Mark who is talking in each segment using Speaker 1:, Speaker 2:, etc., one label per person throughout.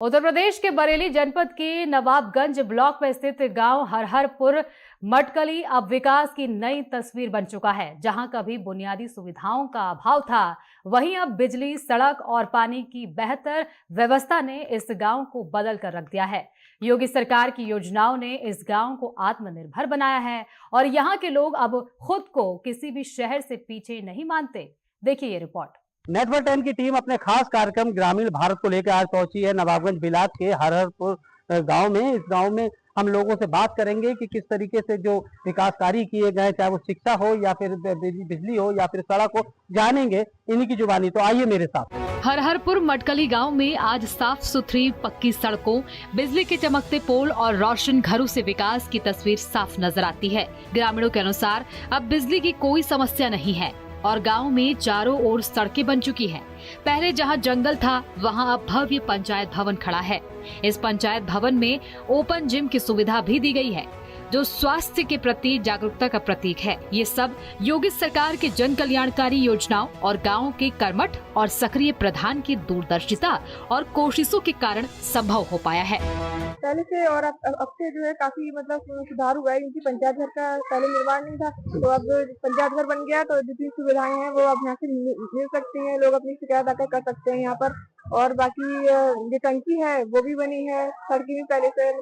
Speaker 1: उत्तर प्रदेश के बरेली जनपद के नवाबगंज ब्लॉक में स्थित गांव हरहरपुर मटकली अब विकास की नई तस्वीर बन चुका है। जहां कभी बुनियादी सुविधाओं का अभाव था, वहीं अब बिजली, सड़क और पानी की बेहतर व्यवस्था ने इस गांव को बदल कर रख दिया है। योगी सरकार की योजनाओं ने इस गांव को आत्मनिर्भर बनाया है और यहां के लोग अब खुद को किसी भी शहर से पीछे नहीं मानते। देखिए ये रिपोर्ट।
Speaker 2: नेटवर्क 10 की टीम अपने खास कार्यक्रम ग्रामीण भारत को लेकर आज पहुंची है नवाबगंज बिलात के हरहरपुर गांव में। इस गांव में हम लोगों से बात करेंगे कि किस तरीके से जो विकास कार्य किए गए, चाहे वो शिक्षा हो या फिर बिजली हो या फिर सड़क हो, जानेंगे इन्हीं की जुबानी। तो आइए मेरे साथ।
Speaker 1: हरहरपुर मटकली गांव में आज साफ सुथरी पक्की सड़कों, बिजली के चमकते पोल और रोशन घरों से विकास की तस्वीर साफ नजर आती है। ग्रामीणों के अनुसार अब बिजली की कोई समस्या नहीं है और गांव में चारों ओर सड़कें बन चुकी हैं। पहले जहां जंगल था, वहां अब भव्य पंचायत भवन खड़ा है। इस पंचायत भवन में ओपन जिम की सुविधा भी दी गई है, जो स्वास्थ्य के प्रति जागरूकता का प्रतीक है। ये सब योगी सरकार के जन कल्याणकारी योजनाओं और गाँव के कर्मठ और सक्रिय प्रधान की दूरदर्शिता और कोशिशों के कारण संभव हो पाया है।
Speaker 3: पहले से और अब से जो है काफी सुधार हुआ है, क्योंकि पंचायत घर का पहले निर्माण नहीं था, तो अब पंचायत घर बन गया, तो जितनी सुविधाएं हैं वो अब यहाँ से मिल सकती हैं। लोग अपनी शिकायत आकर कर सकते हैं यहाँ पर। और बाकी जो टंकी है वो भी बनी है, सड़कें भी पहले से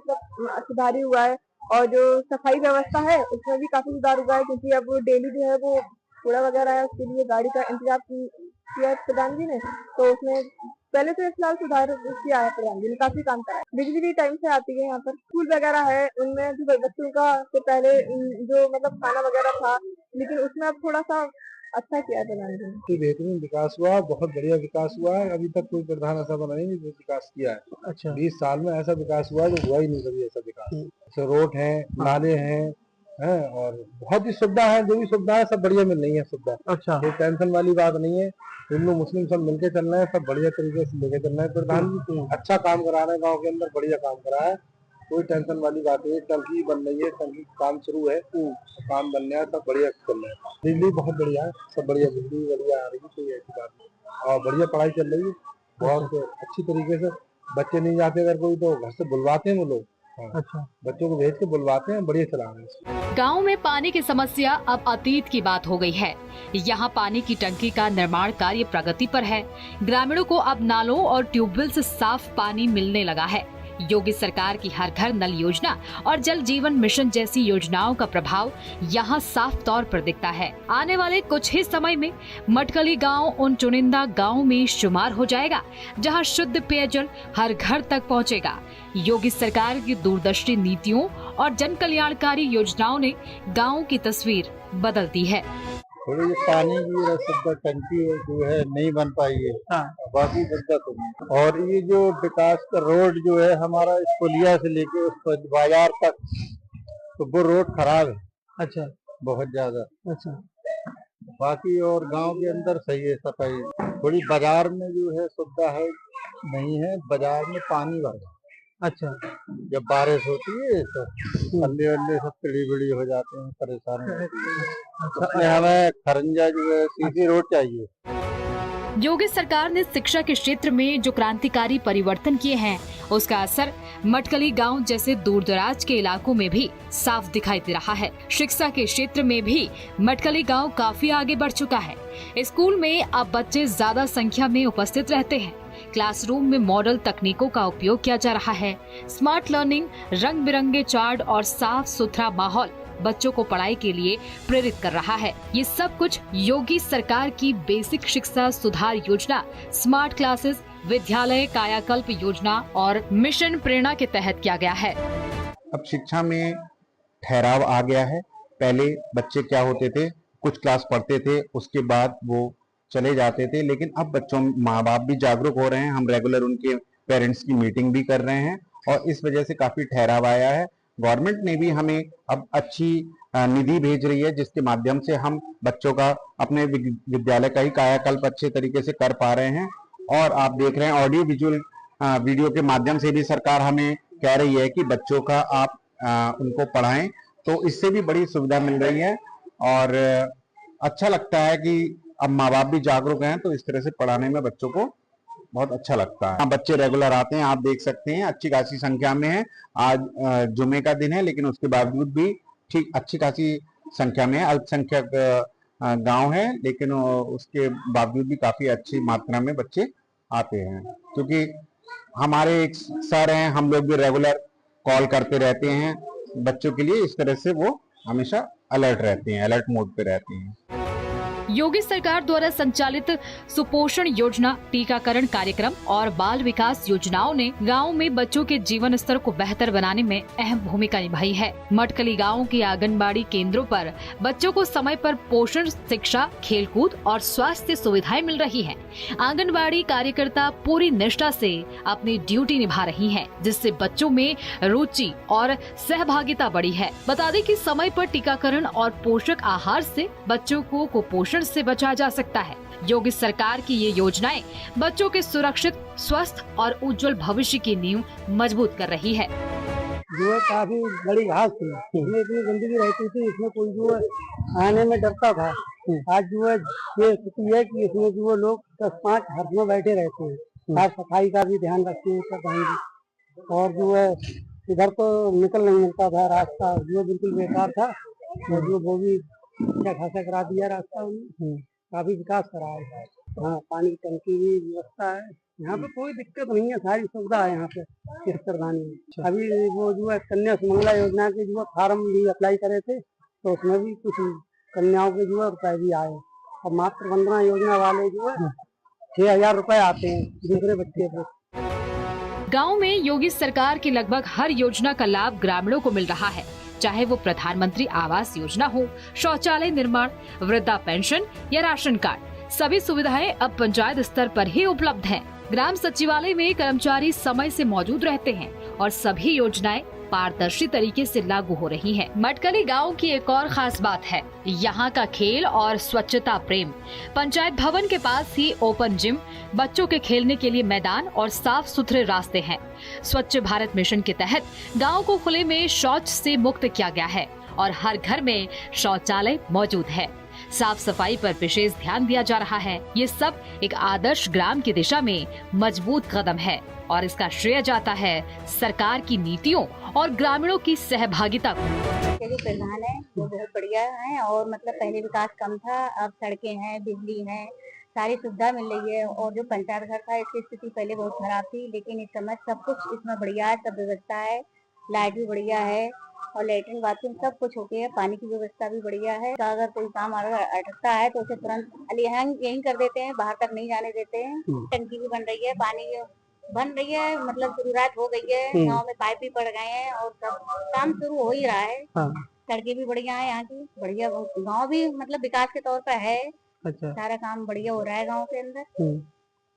Speaker 3: सुधार हुआ है और जो सफाई व्यवस्था है उसमें भी काफी सुधार हुआ है, क्योंकि अब डेली जो है वो कूड़ा वगैरह है, उसके लिए गाड़ी का इंतजाम किया है प्रधान जी ने, तो उसमें पहले से फिलहाल सुधार किया है प्रधान जी ने, काफी काम करा है। बिजली भी टाइम से आती है यहाँ पर। स्कूल वगैरह है, उनमें जो बच्चों का तो पहले जो खाना वगैरह था, लेकिन उसमें अब थोड़ा सा अच्छा किया है प्रधान जी ने।
Speaker 4: बेहतरीन विकास हुआ, बहुत बढ़िया विकास हुआ है। अभी तक कोई प्रधान ऐसा बना नहीं जो विकास किया है।
Speaker 2: अच्छा,
Speaker 4: 20 साल में ऐसा विकास हुआ है जो हुआ ही नहीं कभी ऐसा विकास। रोड है, नाले हैं, और बहुत ही सुविधा है। जो भी सुविधा है सब बढ़िया मिल रही है सुविधा।
Speaker 2: अच्छा,
Speaker 4: कोई टेंशन वाली बात नहीं है। हिंदू मुस्लिम सब मिलके चल रहे हैं, सब बढ़िया तरीके से लेके चल रहे हैं। प्रधान जी अच्छा काम करा रहे हैं, गाँव के अंदर बढ़िया काम करा है। कोई टेंशन वाली बात नहीं है। टंकी बन रही है, टंकी काम शुरू है, काम बन रहा है, सब बढ़िया चल रहा है। बिजली बहुत बढ़िया है, सब बढ़िया, बिजली बढ़िया आ रही है, कोई ऐसी बात नहीं। और बढ़िया पढ़ाई चल रही है बहुत अच्छी तरीके से। बच्चे नहीं जाते अगर कोई तो घर से बुलवाते हैं वो लोग। अच्छा, बच्चों को भेज के बुलवाते हैं, बढ़िया चला रहे हैं।
Speaker 1: गांव में पानी की समस्या अब अतीत की बात हो गई है। यहाँ पानी की टंकी का निर्माण कार्य प्रगति पर है। ग्रामीणों को अब नालों और ट्यूबवेल से साफ पानी मिलने लगा है। योगी सरकार की हर घर नल योजना और जल जीवन मिशन जैसी योजनाओं का प्रभाव यहाँ साफ तौर पर दिखता है। आने वाले कुछ ही समय में मटकली गांव उन चुनिंदा गांव में शुमार हो जाएगा जहां शुद्ध पेयजल हर घर तक पहुंचेगा। योगी सरकार की दूरदर्शी नीतियों और जन कल्याणकारी योजनाओं ने गाँव की तस्वीर बदल दी है।
Speaker 4: थोड़ी पानी की सुविधा टंकी जो है नहीं बन पाई है। बाकी सुविधा तो नहीं। और ये जो विकास का रोड जो है हमारा इस पुलिया से लेके उस बाजार तक, तो वो रोड खराब है। अच्छा, बहुत ज्यादा। अच्छा, बाकी और गांव के अंदर सही है सफाई। थोड़ी बाजार में जो है सुविधा है नहीं है, बाजार में पानी भर। अच्छा, जब बारिश होती है तो अल्ले अल्ले सब टिड़ी हो जाते हैं, परेशान होती है। हमें खरंजा जो है सीधी रोड चाहिए।
Speaker 1: योगी सरकार ने शिक्षा के क्षेत्र में जो क्रांतिकारी परिवर्तन किए हैं, उसका असर मटकली गांव जैसे दूरदराज के इलाकों में भी साफ दिखाई दे रहा है। शिक्षा के क्षेत्र में भी मटकली गांव काफी आगे बढ़ चुका है। स्कूल में अब बच्चे ज्यादा संख्या में उपस्थित रहते हैं। क्लासरूम में मॉडल तकनीकों का उपयोग किया जा रहा है। स्मार्ट लर्निंग, रंग बिरंगे चार्ट और साफ सुथरा माहौल बच्चों को पढ़ाई के लिए प्रेरित कर रहा है। ये सब कुछ योगी सरकार की बेसिक शिक्षा सुधार योजना, स्मार्ट क्लासेस, विद्यालय कायाकल्प योजना और मिशन प्रेरणा के तहत किया गया है।
Speaker 5: अब शिक्षा में ठहराव आ गया है। पहले बच्चे क्या होते थे, कुछ क्लास पढ़ते थे, उसके बाद वो चले जाते थे, लेकिन अब बच्चों माँ बाप भी जागरूक हो रहे हैं। हम रेगुलर उनके पेरेंट्स की मीटिंग भी कर रहे हैं और इस वजह से काफी ठहराव आया है। गवर्नमेंट ने भी हमें अब अच्छी निधि भेज रही है, जिसके माध्यम से हम बच्चों का अपने विद्यालय का ही कायाकल्प अच्छे तरीके से कर पा रहे हैं। और आप देख रहे हैं ऑडियो विजुअल वीडियो के माध्यम से भी सरकार हमें कह रही है कि बच्चों का आप उनको पढ़ाएं, तो इससे भी बड़ी सुविधा मिल रही है। और अच्छा लगता है कि अब माँ बाप भी जागरूक हैं, तो इस तरह से पढ़ाने में बच्चों को बहुत अच्छा लगता है। बच्चे रेगुलर आते हैं, आप देख सकते हैं अच्छी खासी संख्या में है। आज जुमे का दिन है लेकिन उसके बावजूद भी ठीक अच्छी खासी संख्या में है। अल्पसंख्यक गांव है लेकिन उसके बावजूद भी काफी अच्छी मात्रा में बच्चे आते हैं, क्योंकि हमारे एक सर हैं, हम लोग भी रेगुलर कॉल करते रहते हैं बच्चों के लिए। इस तरह से वो हमेशा अलर्ट रहते हैं, अलर्ट मोड पे रहते हैं।
Speaker 1: योगी सरकार द्वारा संचालित सुपोषण योजना, टीकाकरण कार्यक्रम और बाल विकास योजनाओं ने गाँव में बच्चों के जीवन स्तर को बेहतर बनाने में अहम भूमिका निभाई है। मटकली गाँव के आंगनबाड़ी केंद्रों पर बच्चों को समय पर पोषण, शिक्षा, खेलकूद और स्वास्थ्य सुविधाएं मिल रही हैं। आंगनबाड़ी कार्यकर्ता पूरी निष्ठा से अपनी ड्यूटी निभा रही हैं, जिससे बच्चों में रुचि और सहभागिता बढ़ी है। बता दें कि समय पर टीकाकरण और पोषक आहार से बच्चों को कुपोषण से बचाया जा सकता है। योगी सरकार की ये योजनाएं बच्चों के सुरक्षित, स्वस्थ और उज्जवल भविष्य की नींव मजबूत कर रही है।
Speaker 2: जो है काफी बड़ी घास थी, इसमें इतनी गंदगी रहती थी, इसमें कोई जो है आने में डरता था। आज जो है ये स्थिति है कि इसमें जो है लोग 10-5 हर में बैठे रहते हैं। साफ सफाई का भी ध्यान रखते हैं सब भाई। और जो है इधर तो निकल नहीं मिलता था, रास्ता जो बिल्कुल बेकार था, जो वो भी अच्छा खासा करा दिया रास्ता उन्होंने। काफी विकास करा है। हाँ, पानी की टंकी भी व्यवस्था है, यहाँ पे कोई दिक्कत नहीं है, सारी सुविधा है यहाँ पे किरदानी में। अभी वो जो है कन्या सुमंगला योजना के जो फार्म भी अप्लाई करे थे, तो उसमें भी कुछ कन्याओं के जो है रुपए भी आए। और मातृ वंदना योजना वाले जो है 6,000 रुपए आते हैं दूसरे बच्चे को।
Speaker 1: गाँव में योगी सरकार की लगभग हर योजना का लाभ ग्रामीणों को मिल रहा है, चाहे वो प्रधानमंत्री आवास योजना हो, शौचालय निर्माण, वृद्धा पेंशन या राशन कार्ड। सभी सुविधाएं अब पंचायत स्तर पर ही उपलब्ध हैं। ग्राम सचिवालय में कर्मचारी समय से मौजूद रहते हैं और सभी योजनाएं पारदर्शी तरीके से लागू हो रही हैं। मटकली गांव की एक और खास बात है यहाँ का खेल और स्वच्छता प्रेम। पंचायत भवन के पास ही ओपन जिम, बच्चों के खेलने के लिए मैदान और साफ सुथरे रास्ते हैं। स्वच्छ भारत मिशन के तहत गांव को खुले में शौच से मुक्त किया गया है और हर घर में शौचालय मौजूद है। साफ सफाई पर विशेष ध्यान दिया जा रहा है। ये सब एक आदर्श ग्राम की दिशा में मजबूत कदम है और इसका श्रेय जाता है सरकार की नीतियों और ग्रामीणों की सहभागिता को।
Speaker 6: जो प्रधान है वो बहुत बढ़िया है और मतलब पहले विकास कम था, अब सड़कें हैं, बिजली है, सारी सुविधा मिल रही है। और जो पंचायत घर था इसकी स्थिति पहले बहुत खराब थी, लेकिन इस समय सब कुछ इसमें बढ़िया है, सब व्यवस्था है, लाइट भी बढ़िया है और लेटरिन बाथरूम सब कुछ ओके है, पानी की व्यवस्था भी बढ़िया है। अगर कोई काम अटकता है तो उसे तुरंत यही कर देते हैं, बाहर तक नहीं जाने देते हैं। टंकी भी बन रही है, पानी बन रही है, मतलब शुरुआत हो गई है, गाँव में पाइप भी पड़ गए हैं और सब काम शुरू हो ही रहा है। सड़कें भी बढ़िया है, यहाँ की बढ़िया, गाँव भी मतलब विकास के तौर पर है। अच्छा। सारा काम बढ़िया हो रहा है गाँव के अंदर,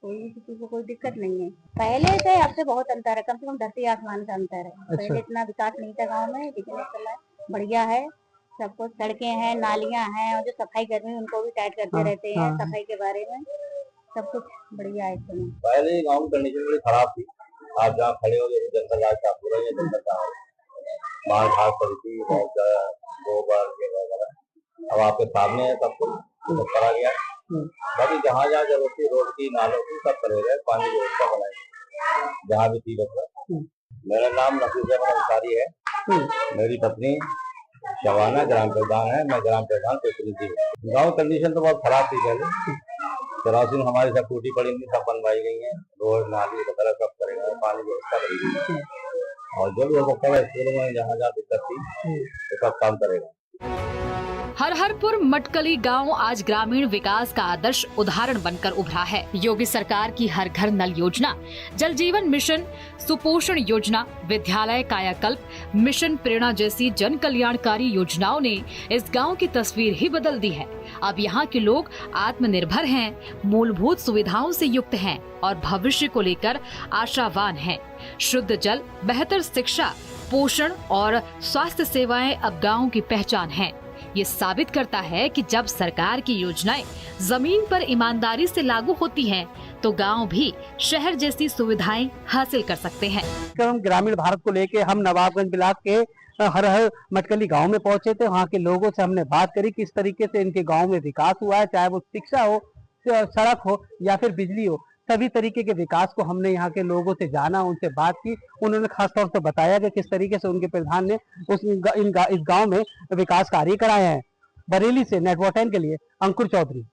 Speaker 6: कोई किसी को कोई दिक्कत नहीं है। पहले से अब से बहुत अंतर है, कम से कम धरती आसमान का अंतर है। अच्छा। पहले इतना विकास नहीं था गाँव में, लेकिन इस समय बढ़िया है सब कुछ। सड़कें हैं, नालियाँ हैं और जो सफाई कर्मी उनको भी टाइट करते रहते हैं सफाई के बारे में, सब कुछ बढ़िया है।
Speaker 7: पहले गाँव की कंडीशन बड़ी खराब थी। आप जहाँ खड़े हो गए जंगल राज का पूरा ये जंगल का बाहर घास पड़ी थी, गोबर वगैरह, अब आपके सामने है, सब कुछ करा गया। बाकी जहाँ जहाँ जरूरत थी रोड की, नालों की, सब करे गए, पानी की व्यवस्था बनाई जहाँ भी थी। मेरा नाम नफीस अहमद अंसारी है, मेरी पत्नी शबाना ग्राम प्रधान है, मैं ग्राम प्रधान पेपरी थी। गाँव कंडीशन तो बहुत खराब थी पहले, केरोसिन हमारी सब टूटी पड़ी थी, सब बनवाई गई है, रोड नाली वगैरह सब करेगा, पानी की व्यवस्था करेगी और जो भी हो सकता है स्कूलों में जहाँ जहाँ दिक्कत थी तो सब काम करेगा।
Speaker 1: हरहरपुर मटकली गांव आज ग्रामीण विकास का आदर्श उदाहरण बनकर उभरा है। योगी सरकार की हर घर नल योजना, जल जीवन मिशन, सुपोषण योजना, विद्यालय कायाकल्प, मिशन प्रेरणा जैसी जन कल्याणकारी योजनाओं ने इस गांव की तस्वीर ही बदल दी है। अब यहाँ के लोग आत्मनिर्भर हैं, मूलभूत सुविधाओं से युक्त हैं और भविष्य को लेकर आशावान हैं। शुद्ध जल, बेहतर शिक्षा, पोषण और स्वास्थ्य सेवाएं अब गाँव की पहचान है। ये साबित करता है कि जब सरकार की योजनाएं जमीन पर ईमानदारी से लागू होती हैं, तो गांव भी शहर जैसी सुविधाएं हासिल कर सकते हैं।
Speaker 2: ग्रामीण भारत को लेके हम नवाबगंज ब्लॉक के हरहर मटकली गांव में पहुंचे थे। वहां के लोगों से हमने बात करी किस तरीके से इनके गांव में विकास हुआ है, चाहे वो शिक्षा हो, सड़क हो या फिर बिजली हो। सभी तरीके के विकास को हमने यहाँ के लोगों से जाना, उनसे बात की। उन्होंने खास तौर से बताया कि किस तरीके से उनके प्रधान ने इस गांव में विकास कार्य कराए हैं। बरेली से नेटवर्क 10 के लिए अंकुर चौधरी।